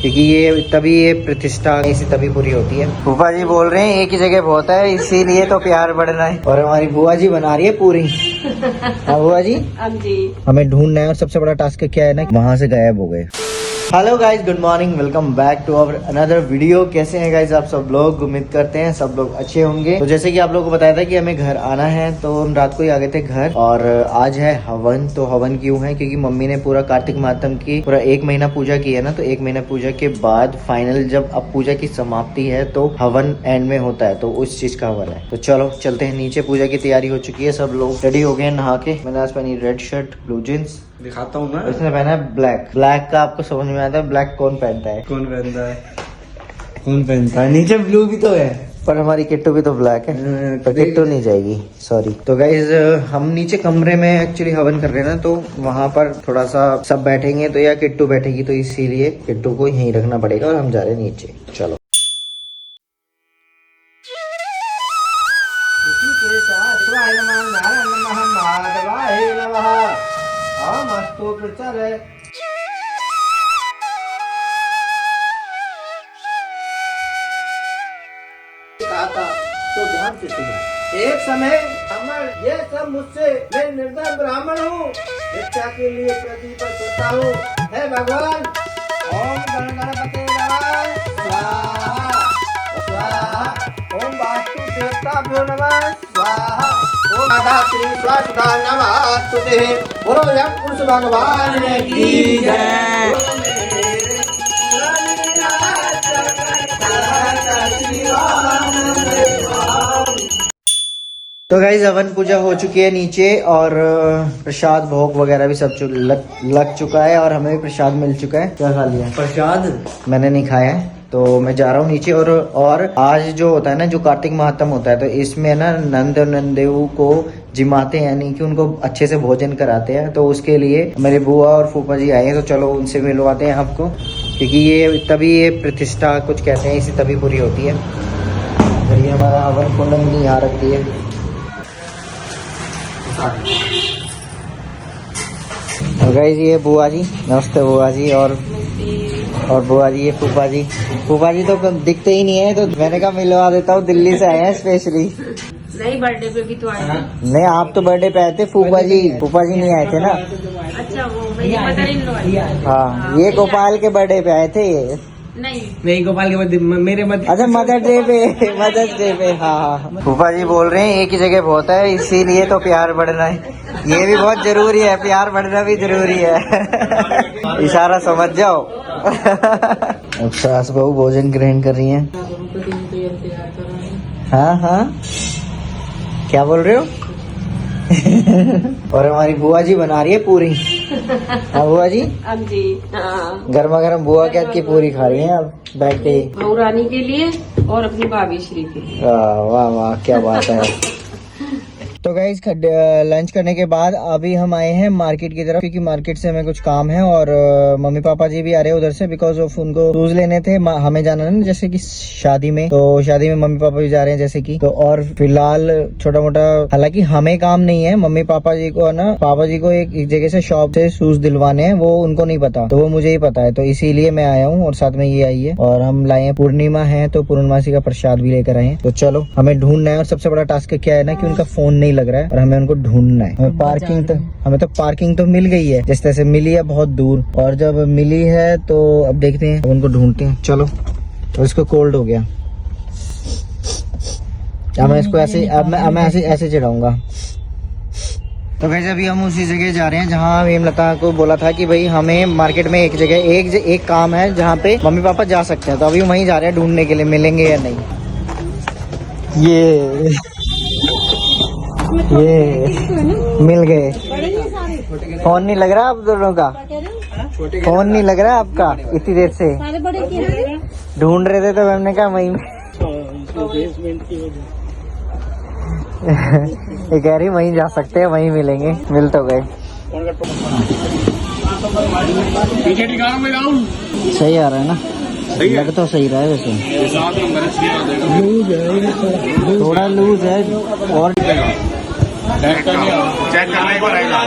क्योंकि ये तभी ये प्रतिष्ठा ऐसी तभी पूरी होती है। फूफा जी बोल रहे हैं एक ही जगह बहुत है, इसीलिए तो प्यार बढ़ रहा है। और हमारी बुआ जी बना रही है पूरी। हाँ बुआ जी, हमें ढूंढना है और सबसे बड़ा टास्क क्या है ना, वहाँ से गायब हो गए। Hello guys, good morning, welcome back to our another video. कैसे हैं गाइज आप सब लोग? उम्मीद करते हैं सब लोग अच्छे होंगे। तो जैसे कि आप लोगों को बताया था कि हमें घर आना है, तो हम रात को ही आ गए थे घर। और आज है हवन। तो हवन क्यों है? क्योंकि मम्मी ने पूरा कार्तिक मातम की पूरा 1 महीना पूजा की है ना, तो 1 महीना पूजा के बाद फाइनल जब अब पूजा की समाप्ति है तो हवन एंड में होता है, तो उस चीज का हवन है। तो चलो चलते हैं नीचे। पूजा की तैयारी हो चुकी है, सब लोग रेडी हो गए हैं नहा के। मैंने आज पहनी रेड शर्ट, ब्लू जींस दिखाता हूँ ना। इसने पहना है ब्लैक। ब्लैक का आपको समझ में आता है ब्लैक कौन पहनता है? कौन पहनता है? नीचे ब्लू भी तो है, पर हमारी किट्टू भी तो ब्लैक है, पर किट्टू नहीं जाएगी, सॉरी। तो गाइज हम नीचे कमरे में एक्चुअली हवन कर रहे हैं ना, तो वहाँ पर थोड़ा सा सब बैठेंगे तो या किट्टू बैठेगी, तो इसीलिए किट्टू को यहीं रखना पड़ेगा और हम जा रहे हैं नीचे। चलो तो ध्यान से सुनो। एक समय अमर ये सब मुझसे, मैं निर्धन ब्राह्मण हूँ, भिक्षा के लिए प्रदीप सोता हूँ। हे भगवान, ओम गणपते नमः स्वाहा स्वाहा, ओम वास्तु देवताभ्यो नमः स्वाहा, ओम धात्री स्वाहा नमस्तुते। बोलो यम पुरुष भगवान की जय। तो गाइज हवन पूजा हो चुकी है नीचे, और प्रसाद भोग वगैरह भी सब लग चुका है, और हमें भी प्रसाद मिल चुका है। क्या खा लिया प्रसाद? मैंने नहीं खाया है, तो मैं जा रहा हूँ नीचे। और आज जो होता है ना, जो कार्तिक महात्म होता है, तो इसमें ना नंद और नंदेव को जिमाते हैं, यानी कि उनको अच्छे से भोजन कराते हैं। तो उसके लिए मेरे बुआ और फूफा जी आए हैं, तो चलो उनसे मिलवाते हैं आपको, क्योंकि ये तभी ये प्रतिष्ठा कुछ कहते हैं इसी तभी पूरी होती है। और ये हमारा हवन कुंड हमने यहाँ रख दिया। और गाइस ये बुआ जी, नमस्ते बुआ जी। और बुआ जी ये फूफा जी। फूफा जी तो दिखते ही नहीं है, तो मैंने कहा मिलवा देता हूँ, दिल्ली से आए हैं स्पेशली। नहीं, बर्थडे पे भी तो आए थे। नहीं, आप तो बर्थडे पे आए थे, फूफा जी नहीं आए थे ना। अच्छा, वो मेरी मदर इन लॉ है। हाँ, ये गोपाल के बर्थडे पे आए थे ये। नहीं गोपाल के बर्थडे मेरे अच्छा, मदर्स डे पे। हाँ, फूफा जी बोल रहे हैं एक ही जगह बहुत है, इसीलिए तो प्यार बढ़ना है। ये भी बहुत जरूरी है, प्यार बढ़ना भी जरूरी है। इशारा समझ जाओ। सास बहू भोजन ग्रहण कर रही हैं। हाँ, क्या बोल रहे हो? और हमारी बुआ जी बना रही है पूरी। हाँ बुआ जी, गर्मा गर्म बुआ क्या की पूरी खा रही हैं अब बैठ के। बहू रानी के लिए और अपनी भाभी श्री के लिए। वाह वाह, क्या बात है। तो गाइस लंच करने के बाद अभी हम आए हैं मार्केट की तरफ, क्योंकि मार्केट से हमें कुछ काम है। और मम्मी पापा जी भी आ रहे हैं उधर से, बिकॉज ऑफ उनको शूज लेने थे। हमें जाना है ना, जैसे कि शादी में, तो शादी में मम्मी पापा भी जा रहे हैं जैसे कि। तो और फिलहाल छोटा मोटा, हालांकि हमें काम नहीं है, मम्मी पापा जी को है ना, पापा जी को एक जगह से शॉप से शूज दिलवाने हैं, वो उनको नहीं पता, तो वो मुझे ही पता है, तो इसीलिए मैं आया हूँ। और साथ में ये आई है, और हम लाए हैं पूर्णिमा है, तो पूर्णमासी का प्रसाद भी लेकर आए हैं। तो चलो हमें ढूंढना है, और सबसे बड़ा टास्क क्या है ना, कि उनका फोन नहीं लग रहा है, और हमें उनको ढूंढना है। हमें तो पार्किंग तो मिल गई है, जिस तरह से मिली है बहुत दूर, और जब मिली है तो अब देखते हैं, अब उनको ढूंढते हैं। चलो, तो इसको कोल्ड हो गया, अब मैं इसको ऐसे, अब मैं ऐसे चढ़ाऊंगा। तो वैसे अभी हम उसी जगह जा रहे हैं जहाँ हेमलता को बोला था कि भाई हमें मार्केट में एक जगह एक काम है जहाँ पे मम्मी पापा जा सकते हैं, तो अभी वहीं जा रहे हैं ढूंढने के लिए, मिलेंगे या नहीं। ये मिल गए। फोन नहीं लग रहा आप दोनों का? फोन नहीं लग रहा आपका? इतनी देर से ढूंढ रहे थे, तो हमने कहा वहीं। ये कह रही वहीं जा सकते हैं, वहीं मिलेंगे। मिल तो गए। सही आ रहा है ना? लग तो सही रहा है वैसे, थोड़ा लूज है और चेक करने को रहेगा।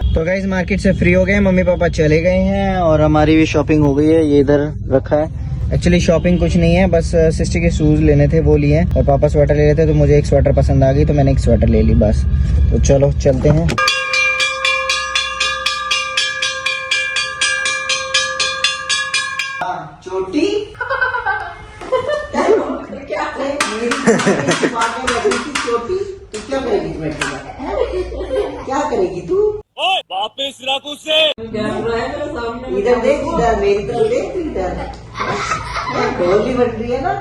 तो गाइस मार्केट से फ्री हो गए, मम्मी पापा चले गए हैं और हमारी भी शॉपिंग हो गई है। ये इधर रखा है। एक्चुअली शॉपिंग कुछ नहीं है, बस सिस्टर के शूज लेने थे वो लिए और पापा स्वेटर ले लेते, तो मुझे एक स्वेटर पसंद आ गई तो मैंने एक स्वेटर ले ली बस। तो चलो चलते हैं। चोटी चोटी तू क्या करेगी? क्या करेगी तू? वापस सिराकू से इधर देख, इधर मेरी तरफ देख, इधर होली बन रही है ना।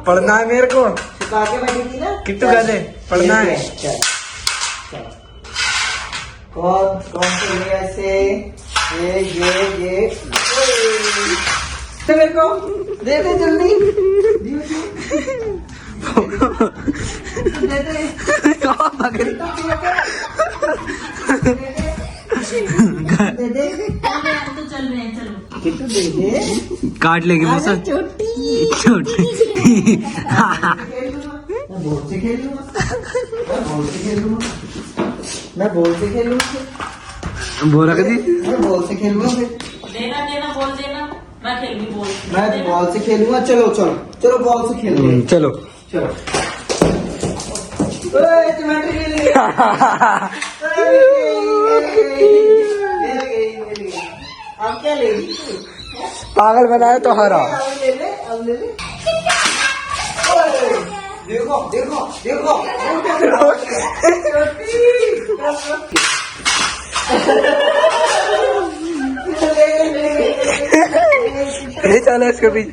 पढ़ना है मेरे को, छुपा के बैठी थी ना। कितने गाले पढ़ना है। कौन कौन से ऐसे ये मेरे को दे दे जल्दी दे दे। कितने दे दे, काट लेगी मुझसे। छोटी मैं बोल से खेल लूंगा, मैं बोल से खेलूंगा, बोल रखी थी। मैं बॉल से खेलूंगा फिर। देना बोल देना, मैं खेल भी बोल। मैं बॉल से खेलूंगा। चलो चलो चलो बॉल से खेलूंगा। चलो चलो टमाटर खेल लिया। अब क्या लेगी? पागल बनाया तो हरा। अब ले ले, अब ले ले। देखो देखो देखो चलो इसके पीछे।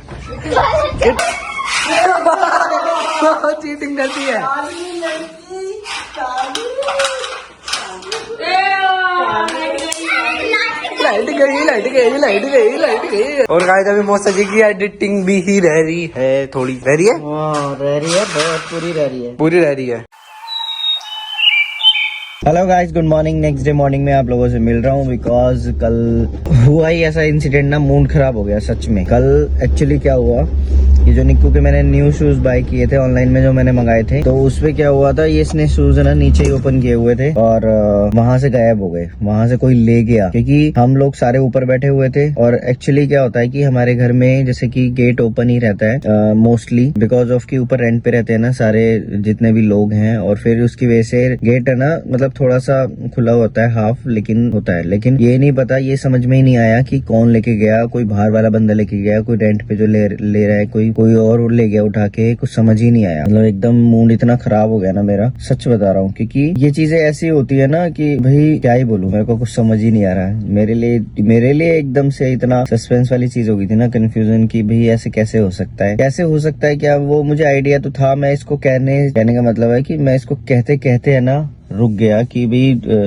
चीटिंग करती है। लाइट गई। और गाइस अभी मौसा जी की एडिटिंग भी ही रह रही है, थोड़ी रह रही है। रह रही है, बहुत पूरी रह रही है, पूरी रह रही है। Hello guys, good morning. Next day morning में आप लोगों से मिल रहा हूँ बिकॉज कल हुआ ही ऐसा इंसिडेंट ना, मूड खराब हो गया सच में। कल एक्चुअली क्या हुआ, ये जो निक्कू के मैंने न्यू शूज बाय किए थे ऑनलाइन में, जो मैंने मंगाए थे, तो उसपे क्या हुआ था, ये इसने शूज ना नीचे ही ओपन किए हुए थे और वहां से गायब हो गए। वहां से कोई ले गया, क्योंकि हम लोग सारे ऊपर बैठे हुए थे। और एक्चुअली क्या होता है कि हमारे घर में जैसे कि गेट ओपन ही रहता है मोस्टली, बिकॉज ऑफ कि ऊपर रेंट पे रहते हैं ना सारे जितने भी लोग हैं, और फिर उसकी वजह से गेट है ना, मतलब थोड़ा सा खुला होता है, हाफ लेकिन होता है। लेकिन ये नहीं पता, ये समझ में ही नहीं आया कि कौन लेके गया। कोई बाहर वाला बंदा लेके गया, कोई रेंट पे जो ले रहा है, कोई और ले गया उठा के, कुछ समझ ही नहीं आया। मतलब एकदम मूड इतना खराब हो गया ना मेरा, सच बता रहा हूँ। क्योंकि ये चीजें ऐसी होती है ना कि भाई क्या ही बोलूं, मेरे को कुछ समझ ही नहीं आ रहा है। मेरे लिए एकदम से इतना सस्पेंस वाली चीज हो गई थी ना, कंफ्यूजन की भाई ऐसे कैसे हो सकता है, कैसे हो सकता है। क्या वो मुझे आइडिया तो था, मैं इसको कहने का मतलब है कि मैं इसको कहते है ना रुक गया कि भाई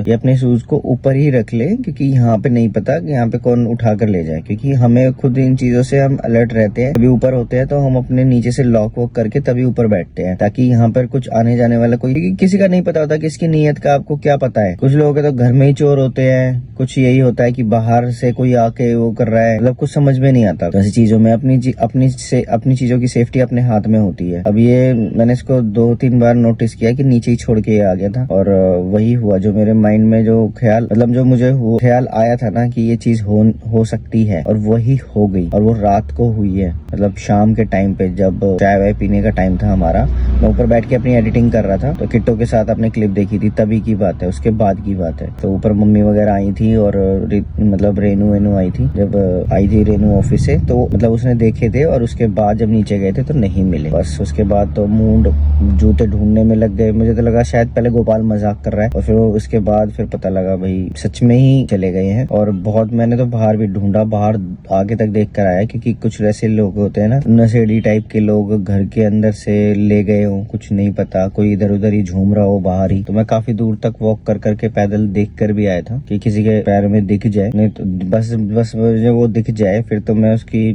ये अपने शूज को ऊपर ही रख ले, क्योंकि यहाँ पे नहीं पता कि यहाँ पे कौन उठा कर ले जाए। क्योंकि हमें खुद इन चीजों से हम अलर्ट रहते हैं। कभी ऊपर होते हैं तो हम अपने नीचे से लॉक वॉक करके तभी ऊपर बैठते हैं, ताकि यहाँ पर कुछ आने जाने वाला कोई, किसी का नहीं पता होता किसकी नीयत का, आपको क्या पता है। कुछ लोगों के तो घर में ही चोर होते हैं, कुछ यही होता है कि बाहर से कोई आके वो कर रहा है, मतलब कुछ समझ में नहीं आता। ऐसी चीजों में अपनी चीजों की सेफ्टी अपने हाथ में होती है। अब ये मैंने इसको 2-3 बार नोटिस किया कि नीचे ही छोड़ के आ गया था, और वही हुआ जो मेरे माइंड में जो ख्याल, मतलब जो मुझे ख्याल आया था ना कि ये चीज हो सकती है, और वही हो गई। और वो रात को हुई है, मतलब शाम के टाइम पे, जब चाय वाय पीने का टाइम था हमारा। मैं ऊपर बैठ के अपनी एडिटिंग कर रहा था, तो किट्टो के साथ अपने क्लिप देखी थी, तभी की बात है, उसके बाद की बात है। तो ऊपर मम्मी वगैरह आई थी और मतलब रेनू आई थी। जब आई थी रेनू ऑफिस से, तो मतलब उसने देखे थे, और उसके बाद जब नीचे गए थे तो नहीं मिले। बस उसके बाद तो मूड जूते ढूंढने में लग गए। मुझे तो लगा शायद पहले गोपाल मजाक कर रहा है, और फिर उसके बाद फिर पता लगा भाई सच में ही चले गए हैं। और बहुत मैंने तो बाहर भी ढूंढा, बाहर आगे तक देख कर आया, क्योंकि कुछ ऐसे लोग होते हैं ना, नशेड़ी टाइप के लोग, घर के अंदर से ले गए हो, कुछ नहीं पता, कोई इधर उधर ही झूम रहा हो बाहर ही। तो मैं काफी दूर तक वॉक कर करके पैदल देख कर भी आया था कि किसी के पैर में दिख जाए, नहीं तो बस मुझे वो दिख जाए फिर तो मैं उसके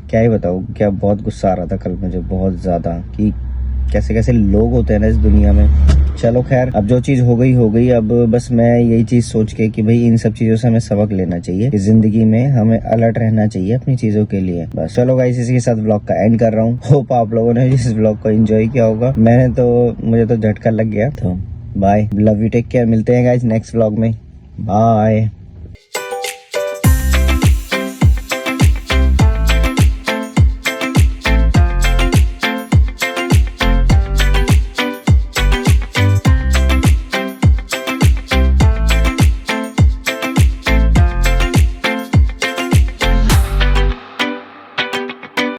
क्या ही बताऊँ, क्या बहुत गुस्सा आ रहा था कल मुझे, बहुत ज्यादा, कि कैसे कैसे लोग होते हैं ना इस दुनिया में। चलो खैर, अब जो चीज हो गई। अब बस मैं यही चीज सोच के कि भाई इन सब चीजों से हमें सबक लेना चाहिए, कि जिंदगी में हमें अलर्ट रहना चाहिए अपनी चीजों के लिए। बस चलो गाइस, इसी के साथ ब्लॉग का एंड कर रहा हूँ। होप आप लोगों ने इस ब्लॉग को एंजॉय किया होगा। मुझे तो झटका लग गया। तो bye, love you, take care, मिलते हैं गाइज नेक्स्ट व्लॉग में, बाय।